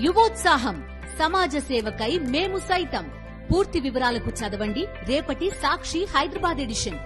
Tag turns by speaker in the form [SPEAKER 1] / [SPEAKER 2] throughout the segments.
[SPEAKER 1] యువోత్సాహం సమాజ సేవకై మేము సైతం. పూర్తి వివరాలకు చదవండి రేపటి సాక్షి హైదరాబాద్ ఎడిషన్.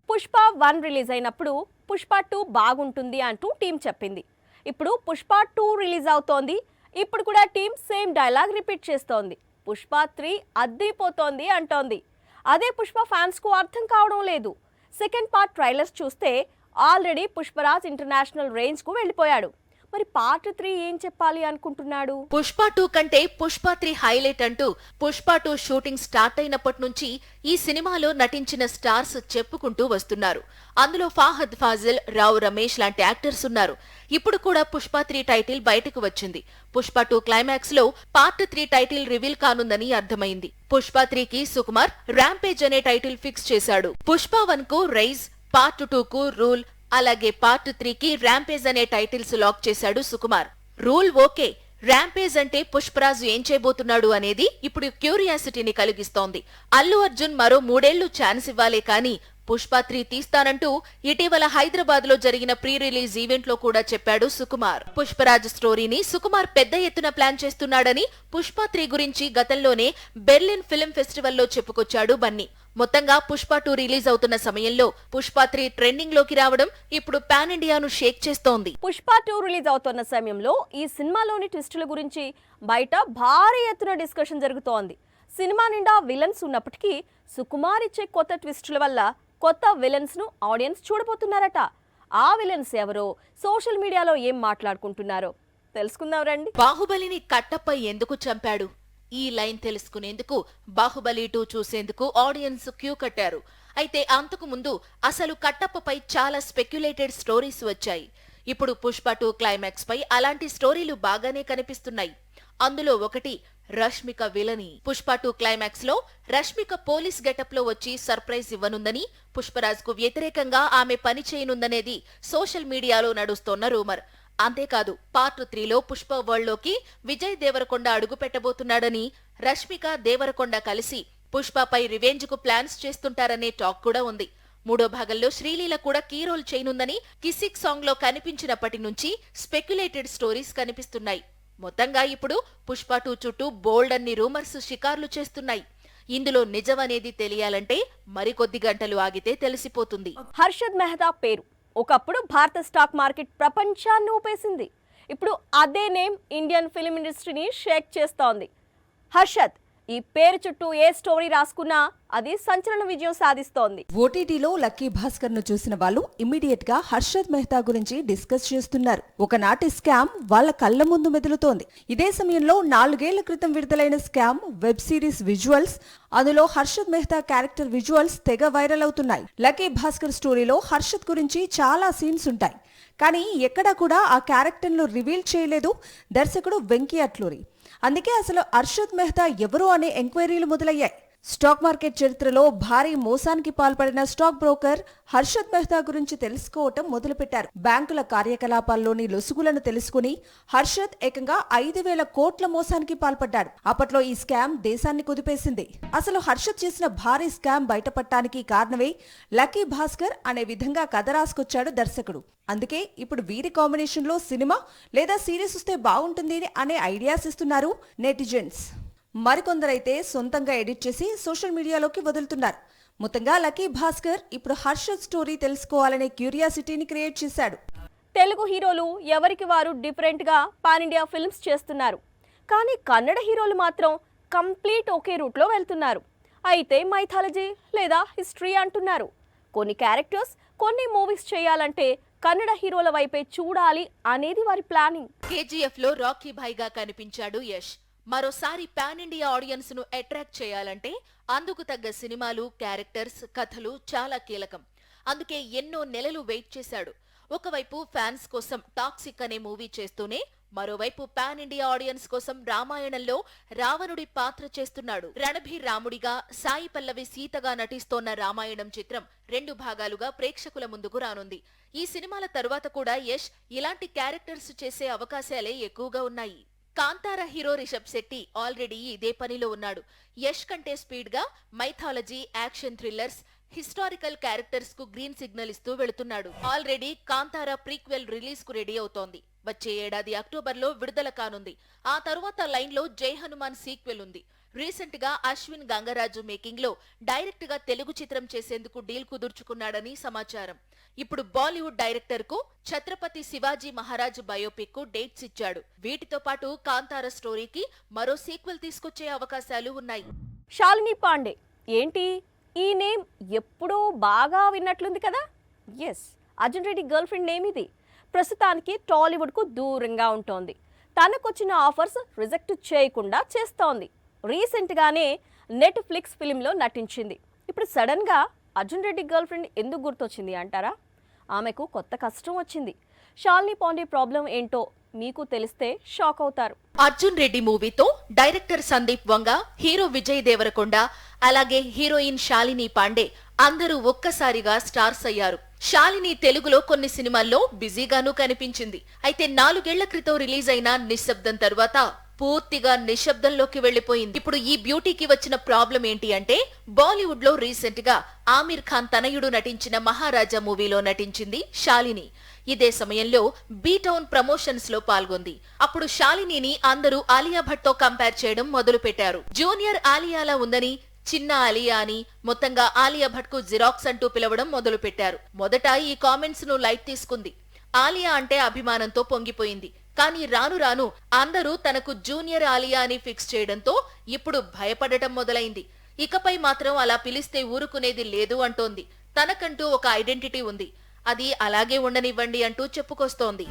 [SPEAKER 2] పుష్ప 1 రిలీజ్ అయినప్పుడు పుష్ప 2 బాగుంటుంది అంటూ టీం చెప్పింది. ఇప్పుడు పుష్ప 2 రిలీజ్ అవుతోంది. ఇప్పుడు కూడా టీం సేమ్ డైలాగ్ రిపీట్ చేస్తోంది. పుష్ప 3 అద్దిపోతోంది అంటోంది. అదే పుష్ప ఫ్యాన్స్ కు అర్థం కావడం లేదు. సెకండ్ పార్ట్ ట్రైలర్స్ చూస్తే ఆల్రెడీ పుష్పరాజ్ ఇంటర్నేషనల్ రేంజ్ కు వెళ్లిపోయాడు. మరి పార్ట్ 3 ఏం చెప్పాలి అనుకుంటున్నాడు?
[SPEAKER 3] పుష్ప 2 కంటే పుష్ప 3 హైలైట్ అంటూ పుష్ప 2 షూటింగ్ స్టార్ట్ అయినప్పటి నుంచి ఈ సినిమాలో నటించిన స్టార్స్ చెప్పుకుంటూ వస్తున్నారు. అందులో ఫాహద్ ఫాజిల్, రావు రమేష్ లాంటి యాక్టర్స్ ఉన్నారు. ఇప్పుడు కూడా పుష్ప 3 టైటిల్ బయటకు వచ్చింది. పుష్ప 2 క్లైమాక్స్ లో పార్ట్ 3 టైటిల్ రివీల్ కానుందని అర్థమైంది. పుష్ప 3 కి సుకుమార్ ర్యాంపేజ్ అనే టైటిల్ ఫిక్స్ చేశాడు. పుష్ప 1 కు రైజ్, పార్ట్ 2 కు రూల్, అలాగే పార్ట్ 3 కి ర్యాంపేజ్ అనే టైటిల్స్ లాక్ చేశాడు సుకుమార్. రూల్ ఓకే, ర్యాంపేజ్ అంటే పుష్పరాజు ఏం చేయబోతున్నాడు అనేది ఇప్పుడు క్యూరియాసిటీని కలిగిస్తోంది. అల్లు అర్జున్ మరో 3 ఏళ్లు ఛాన్స్ ఇవ్వాలే కానీ పుష్ప 3 తీస్తానంటూ ఇటీవల హైదరాబాద్ లో జరిగిన ప్రీ రిలీజ్ ఈవెంట్ లో కూడా చెప్పాడు సుకుమార్. పుష్పరాజ్ స్టోరీని సుకుమార్ పెద్ద ఎత్తున ప్లాన్ చేస్తున్నాడని పుష్ప 3 గురించి గతంలోనే బెర్లిన్ ఫిల్మ్ ఫెస్టివల్ లో చెప్పుకొచ్చాడు బన్నీ. మొత్తంగా పుష్ప 2 రిలీజ్ అవుతున్న సమయంలో పుష్ప 3 ట్రెండింగ్ లోకి రావడం ఇప్పుడు పాన్ ఇండియాను షేక్ చేస్తోంది.
[SPEAKER 2] పుష్ప 2 రిలీజ్ అవుతున్న సమయంలో ఈ సినిమాలోని ట్విస్టుల గురించి బయట భారీ ఎత్తున డిస్కషన్ జరుగుతోంది. సినిమా నిండా విలన్స్ ఉన్నప్పటికీ సుకుమార్ ఇచ్చే కొత్త ట్విస్టుల వల్ల కొత్త విలన్స్ ను ఆడియన్స్ చూడబోతున్నారట. ఆ విలన్స్ ఎవరో, సోషల్ మీడియాలో ఏం మాట్లాడుకుంటున్నారో తెలుసుకుందాం రండి.
[SPEAKER 3] బాహుబలిని కట్టప్ప ఎందుకు చంపాడు? ఈ లైన్ తెలుసుకునేందుకు బాహుబలి 2 చూసేందుకు ఆడియన్స్ క్యూ కట్టారు. అయితే అంతకు ముందు అసలు కట్టప్పపై చాలా స్పెక్యులేటెడ్ స్టోరీస్ వచ్చాయి. ఇప్పుడు పుష్ప 2 క్లైమాక్స్ పై అలాంటి స్టోరీలు బాగానే కనిపిస్తున్నాయి. అందులో ఒకటి రష్మిక విలని. పుష్ప 2 క్లైమాక్స్ లో రష్మిక పోలీస్ గెటప్ లో వచ్చి సర్ప్రైజ్ ఇవ్వనుందని, పుష్పరాజ్ కు వ్యతిరేకంగా ఆమె పని చేయనుందనేది సోషల్ మీడియాలో నడుస్తోన్న రూమర్. అంతేకాదు పార్ట్ 3లో పుష్ప వరల్డ్ లోకి విజయ్ దేవరకొండ అడుగు పెట్టబోతున్నాడని, రష్మిక దేవరకొండ కలిసి పుష్పపై రివెంజ్ కు ప్లాన్స్ చేస్తుంటారనే టాక్ కూడా ఉంది. 3వ భాగంలో శ్రీలీల కూడా కీ రోల్ చేయనుందని కిసిక్ సాంగ్ లో కనిపించినప్పటి నుంచి స్పెక్యులేటెడ్ స్టోరీస్ కనిపిస్తున్నాయి. మొత్తంగా ఇప్పుడు పుష్ప 2 చుట్టూ బోల్డ్ అన్ని రూమర్స్ షికార్లు చేస్తున్నాయి. ఇందులో నిజమనేది తెలియాలంటే మరికొద్ది గంటలు ఆగితే తెలిసిపోతుంది.
[SPEAKER 2] హర్షద్ మెహతా పేరు ఒకప్పుడు భారత స్టాక్ మార్కెట్ ప్రపంచాన్ని ఊపేసింది. ఇప్పుడు అదే నేమ్ ఇండియన్ ఫిల్మ్ ఇండస్ట్రీని షేక్ చేస్తోంది. హర్షద్ ఈ పేరు చుట్టూ ఏ స్టోరీ రాసుకున్నా అది సంచలన విజయం సాధిస్తోంది.
[SPEAKER 4] ఓటీటీలో లక్కీ భాస్కర్ ను చూసిన వాళ్ళు ఇమ్మీడియట్ గా హర్షద్ మెహతా గురించి డిస్కస్ చేస్తున్నారు. ఒకనాటి స్కామ్ వాళ్ళ కళ్ల ముందు మెదులుతోంది. ఇదే సమయంలో 4 ఏళ్ల క్రితం విడుదలైన స్కామ్ వెబ్ సిరీస్ విజువల్స్, అందులో హర్షద్ మెహతా క్యారెక్టర్ విజువల్స్ తెగ వైరల్ అవుతున్నాయి. లక్కీ భాస్కర్ స్టోరీలో హర్షద్ గురించి చాలా సీన్స్ ఉంటాయి, కానీ ఎక్కడా కూడా ఆ క్యారెక్టర్ ను రివీల్ చేయలేదు దర్శకుడు వెంకీ అట్లూరి. అందుకే అసలు హర్షద్ మెహతా ఎవరు అనే ఎంక్వైరీలు మొదలయ్యాయి. స్టాక్ మార్కెట్ చరిత్రలో భారీ మోసానికి పాల్పడిన స్టాక్ బ్రోకర్ హర్షద్ మెహతా గురించి తెలుసుకోవటం మొదలుపెట్టారు. బ్యాంకుల కార్యకలాపాల్లోని లొసుగులను తెలుసుకుని హర్షద్ ఏకంగా 5,000 కోట్ల మోసానికి పాల్పడ్డాడు. అప్పట్లో ఈ స్కామ్ దేశాన్ని కుదిపేసింది. అసలు హర్షద్ చేసిన భారీ స్కామ్ బయటపడటానికి కారణమే లక్కీ భాస్కర్ అనే విధంగా కథ రాసుకొచ్చాడు దర్శకుడు. అందుకే ఇప్పుడు వీరి కాంబినేషన్ లో సినిమా లేదా సిరీస్ వస్తే బాగుంటుంది అనే ఐడియాస్ ఇస్తున్నారు నెటిజన్స్. మరికొందరైతే సొంతంగా ఎడిట్ చేసి సోషల్ మీడియాలోకి వదులుతున్నారు. మొత్తంగా లక్కీ భాస్కర్ ఇప్పుడు హర్షద్ స్టోరీ తెలుసుకోవాలనే క్యూరియాసిటీని క్రియేట్ చేశాడు.
[SPEAKER 2] తెలుగు హీరోలు ఎవరికి వారు డిఫరెంట్ గా పాన్ ఇండియా ఫిల్మ్స్ చేస్తున్నారు, కానీ కన్నడ హీరోలు మాత్రం కంప్లీట్ ఒకే రూట్ లో వెళ్తున్నారు. అయితే మైథాలజీ లేదా హిస్టరీ అంటున్నారు. కొన్ని క్యారెక్టర్స్ కొన్ని మూవీస్ చేయాలంటే కన్నడ హీరోల వైపే చూడాలి అనేది వారి ప్లానింగ్.
[SPEAKER 3] కేజీఎఫ్ లో రాకీ భాయ్ గా కనిపించాడు యష్. మరోసారి పాన్ ఇండియా ఆడియన్స్ ను అట్రాక్ట్ చేయాలంటే అందుకు తగ్గ సినిమాలు, క్యారెక్టర్స్, కథలు చాలా కీలకం. అందుకే ఎన్నో నెలలు వెయిట్ చేశాడు. ఒకవైపు ఫ్యాన్స్ కోసం టాక్సిక్ అనే మూవీ చేస్తూనే మరోవైపు పాన్ ఇండియా ఆడియన్స్ కోసం రామాయణంలో రావణుడి పాత్ర చేస్తున్నాడు. రణబీర్ రాముడిగా, సాయి పల్లవి సీతగా నటిస్తోన్న రామాయణం చిత్రం 2 భాగాలుగా ప్రేక్షకుల ముందుకు రానుంది. ఈ సినిమాల తరువాత కూడా యష్ ఇలాంటి క్యారెక్టర్స్ చేసే అవకాశాలే ఎక్కువగా ఉన్నాయి. కాంతార హీరో రిషబ్ శెట్టి ఆల్రెడీ ఇదే పనిలో ఉన్నాడు. యష్ కంటే స్పీడ్ గా mythology, action thrillers, historical characters కు గ్రీన్ సిగ్నల్ ఇస్తూ వెళుతున్నాడు. ఆల్రెడీ కాంతారా ప్రీక్వెల్ రిలీజ్ కు రెడీ అవుతోంది. వచ్చే ఏడాది అక్టోబర్లో విడుదల కానుంది. ఆ తరువాత లైన్ లో జై హనుమాన్ సీక్వెల్ ఉంది. రీసెంట్ గా అశ్విన్ గంగరాజు మేకింగ్ లో డైరెక్ట్ గా తెలుగు చిత్రం చేసేందుకు డీల్ కుదుర్చుకున్నాడని సమాచారం. ఇప్పుడు బాలీవుడ్ డైరెక్టర్ కు ఛత్రపతి శివాజీ మహారాజ్ బయోపిక్ కు డేట్స్ ఇచ్చాడు. వీటితో పాటు కాంతార స్టోరీకి మరో సీక్వెల్ తీసుకొచ్చే అవకాశాలు ఉన్నాయి.
[SPEAKER 2] శాలిని పాండే ఏంటి ఈ నేమ్ ఎప్పుడో బాగా విన్నట్లుంది కదా? Yes, Arjun Reddy girl friend name ఇది. ప్రస్తుతానికి టాలీవుడ్ కు దూరంగా ఉంటోంది. తనకొచ్చిన ఆఫర్స్ రిజెక్ట్ చేయకుండా చేస్తోంది. రీసెంట్ గానే నెట్ఫ్లిక్స్ ఫిలింలో నటించింది. ఇప్పుడు సడన్ గా అర్జున్ రెడ్డి గర్ల్ ఫ్రెండ్ ఎందుకు గుర్తొచ్చింది అంటారా? ఆమెకు కొత్త కష్టం వచ్చింది. శాలిని పాండే ప్రాబ్లం ఏంటో మీకు తెలిస్తే షాక్ అవుతారు.
[SPEAKER 3] అర్జున్ రెడ్డి మూవీతో డైరెక్టర్ సందీప్ వంగ, హీరో విజయ్ దేవరకొండ, అలాగే హీరోయిన్ శాలిని పాండే అందరూ ఒక్కసారిగా స్టార్స్ అయ్యారు. శాలిని తెలుగులో కొన్ని సినిమాల్లో బిజీగానూ కనిపించింది. అయితే 4 ఏళ్ల క్రితం రిలీజ్ అయిన నిశ్శబ్దం తరువాత పూర్తిగా నిశ్శబ్దంలోకి వెళ్లిపోయింది. ఇప్పుడు ఈ బ్యూటీకి వచ్చిన ప్రాబ్లం ఏంటి అంటే, బాలీవుడ్ లో రీసెంట్ గా ఆమిర్ ఖాన్ తనయుడు నటించిన మహారాజా మూవీలో నటించింది శాలిని. ఇదే సమయంలో బీ టౌన్ ప్రమోషన్స్ లో పాల్గొంది. అప్పుడు శాలినిని అందరూ ఆలియా భట్ తో కంపేర్ చేయడం మొదలు పెట్టారు. జూనియర్ ఆలియాలా ఉందని, చిన్న ఆలియా అని, మొత్తంగా ఆలియా భట్ కు జిరాక్స్ అంటూ పిలవడం మొదలు పెట్టారు. మొదట ఈ కామెంట్స్ ను లైట్ తీసుకుంది. ఆలియా అంటే అభిమానంతో పొంగిపోయింది. కానీ రాను రాను అందరూ తనకు జూనియర్ ఆలియా అని ఫిక్స్ చేయడంతో ఇప్పుడు భయపడటం మొదలైంది. ఇకపై మాత్రం అలా పిలిస్తే ఊరుకునేది లేదు అంటోంది. తనకంటూ ఒక ఐడెంటిటీ ఉంది, అది అలాగే ఉండనివ్వండి అంటూ చెప్పుకొస్తోంది.